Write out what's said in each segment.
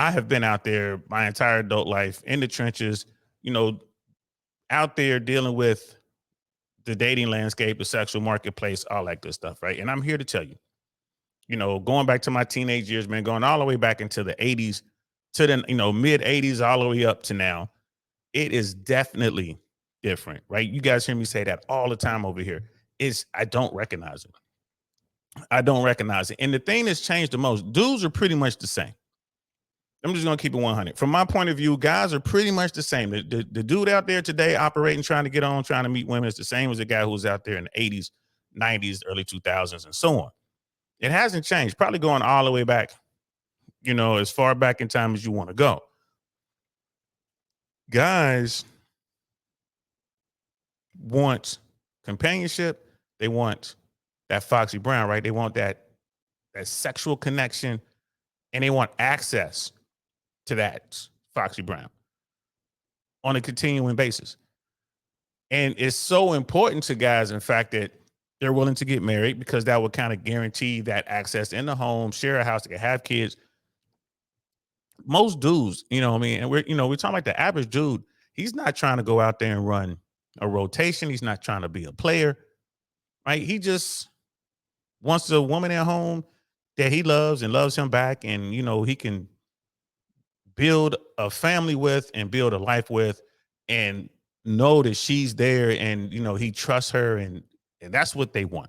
I have been out there my entire adult life in the trenches, you know, out there dealing with the dating landscape, the sexual marketplace, all that good stuff, right? And I'm here to tell you, going back to my teenage years, man, going all the way back into the 80s to the, mid 80s, all the way up to now, it is definitely different, right? You guys hear me say that all the time over here. I don't recognize it. I don't recognize it. And the thing that's changed the most, dudes are pretty much the same. I'm just gonna keep it 100. From my point of view, guys are pretty much the same. The dude out there today operating, trying to get on, trying to meet women is the same as the guy who was out there in the 80s, 90s, early 2000s, and so on. It hasn't changed. Probably going all the way back, as far back in time as you want to go. Guys want companionship. They want that Foxy Brown, right? They want that sexual connection, and they want access to that Foxy Brown on a continuing basis. And it's so important to guys, in fact, that they're willing to get married because that would kind of guarantee that access in the home, share a house, they can have kids. Most dudes, what I mean, and we're talking like the average dude, he's not trying to go out there and run a rotation. He's not trying to be a player, right? He just wants a woman at home that he loves and loves him back. And, he can build a family with and build a life with and know that she's there and, he trusts her. And that's what they want.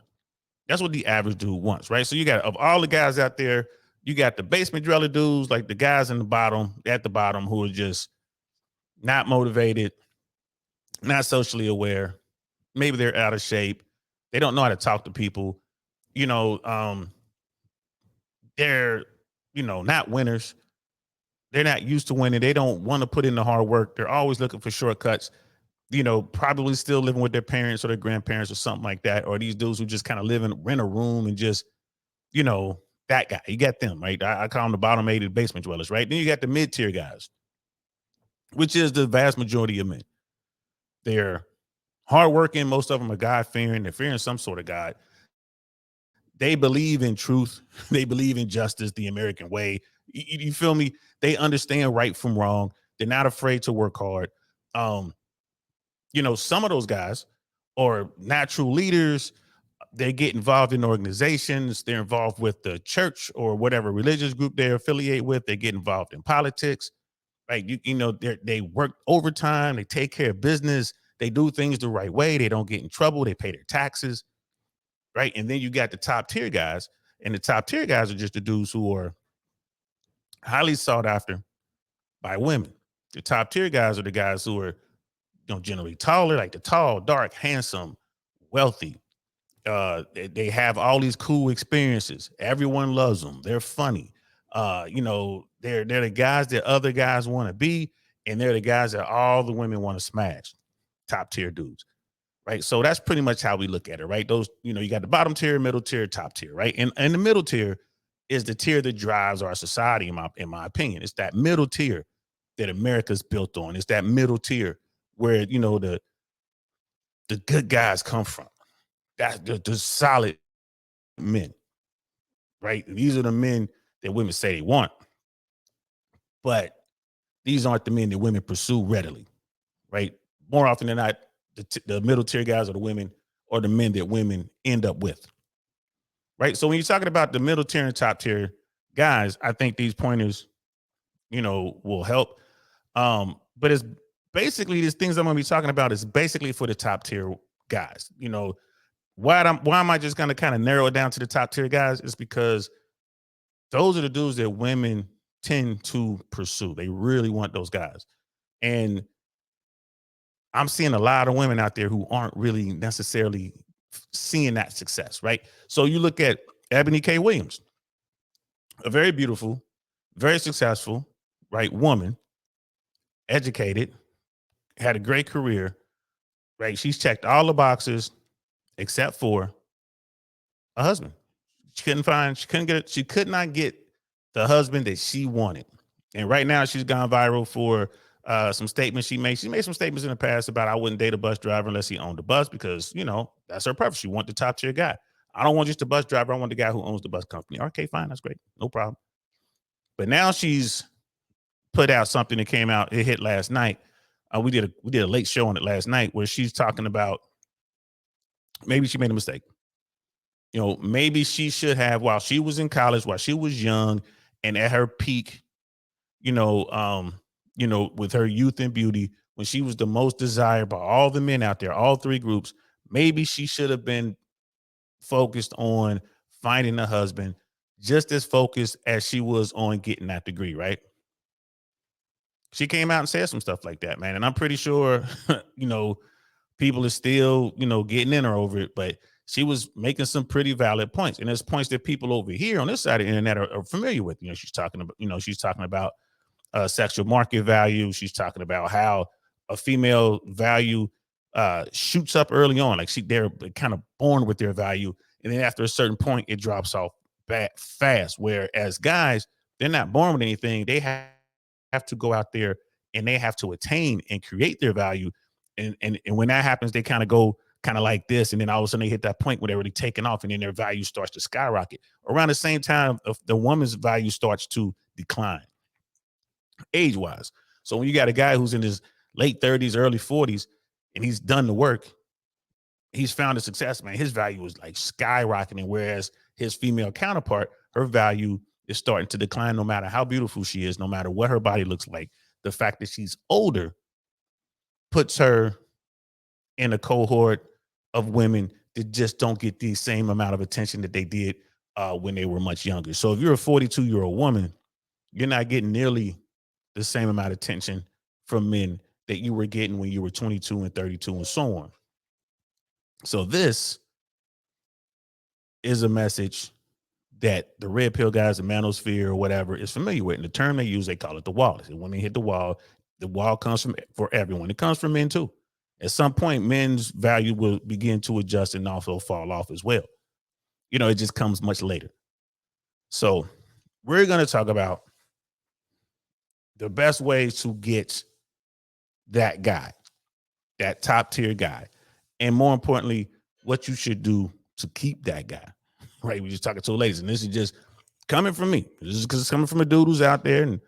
That's what the average dude wants, right? So you got, of all the guys out there, you got the basement dweller dudes, like the guys at the bottom who are just not motivated, not socially aware. Maybe they're out of shape. They don't know how to talk to people. They're, not winners. They're not used to winning. They don't want to put in the hard work. They're always looking for shortcuts, probably still living with their parents or their grandparents or something like that. Or these dudes who just kind of rent a room and just, that guy. You got them, right? I call them the bottom 80 basement dwellers, right? Then you got the mid-tier guys, which is the vast majority of men. They're hardworking. Most of them are God-fearing. They're fearing some sort of God. They believe in truth. They believe in justice, the American way. You feel me? They understand right from wrong. They're not afraid to work hard. Some of those guys are natural leaders. They get involved in organizations. They're involved with the church or whatever religious group they affiliate with. They get involved in politics. Right? They work overtime. They take care of business. They do things the right way. They don't get in trouble. They pay their taxes. Right? And then you got the top tier guys. And the top tier guys are just the dudes who are highly sought after by women. The top tier guys are the guys who are, generally taller, like the tall, dark, handsome, wealthy. They have all these cool experiences. Everyone loves them. They're funny. They're the guys that other guys want to be, and they're the guys that all the women want to smash. Top tier dudes, right? So that's pretty much how we look at it, right? Those, you got the bottom tier, middle tier, top tier, right? And the middle tier is the tier that drives our society, in my opinion. It's that middle tier that America's built on. It's that middle tier where the good guys come from. That's the solid men, right? These are the men that women say they want, but these aren't the men that women pursue readily, right? More often than not, the middle tier guys are the women or the men that women end up with, right? So when you're talking about the middle tier and top tier guys, I think these pointers, will help. But it's basically these things I'm going to be talking about is basically for the top tier guys. Why am I just going to kind of narrow it down to the top tier guys? Is because those are the dudes that women tend to pursue. They really want those guys. And I'm seeing a lot of women out there who aren't really necessarily seeing that success, right? So you look at Ebony K. Williams, a very beautiful, very successful, right, woman, educated, had a great career, right? She's checked all the boxes except for a husband. She could not get the husband that she wanted. And right now she's gone viral for some statements she made. She made some statements in the past about I wouldn't date a bus driver unless he owned a bus because, that's her preference. She want the top tier guy. I don't want just a bus driver. I want the guy who owns the bus company. Okay, fine. That's great. No problem. But now she's put out something that came out. It hit last night. We did a late show on it last night where she's talking about maybe she made a mistake. Maybe she should have, while she was in college, while she was young and at her peak, with her youth and beauty, when she was the most desired by all the men out there, all three groups, maybe she should have been focused on finding a husband just as focused as she was on getting that degree, right? She came out and said some stuff like that, man. And I'm pretty sure, people are still, getting in her over it, but she was making some pretty valid points. And there's points that people over here on this side of the internet are familiar with. She's talking about sexual market value. She's talking about how a female value shoots up early on. Like they're kind of born with their value. And then after a certain point, it drops off fast. Whereas guys, they're not born with anything. They have to go out there and they have to attain and create their value. And when that happens, they kind of go kind of like this. And then all of a sudden they hit that point where they're already taking off and then their value starts to skyrocket. Around the same time, the woman's value starts to decline age-wise. So when you got a guy who's in his late 30s, early 40s, and he's done the work, he's found a success, man, his value is like skyrocketing. Whereas his female counterpart, her value is starting to decline no matter how beautiful she is, no matter what her body looks like. The fact that she's older puts her in a cohort of women that just don't get the same amount of attention that they did when they were much younger. So if you're a 42-year-old woman, you're not getting nearly the same amount of attention from men that you were getting when you were 22 and 32 and so on. So this is a message that the red pill guys, the manosphere or whatever, is familiar with. And the term they use, they call it the wall. They say when they hit the wall comes for everyone. It comes from men too. At some point, men's value will begin to adjust and also fall off as well. It just comes much later. So we're going to talk about the best ways to get that guy, that top tier guy, and more importantly, what you should do to keep that guy. Right? We're just talking to ladies, and this is just coming from me. This is because it's coming from a dude who's out there and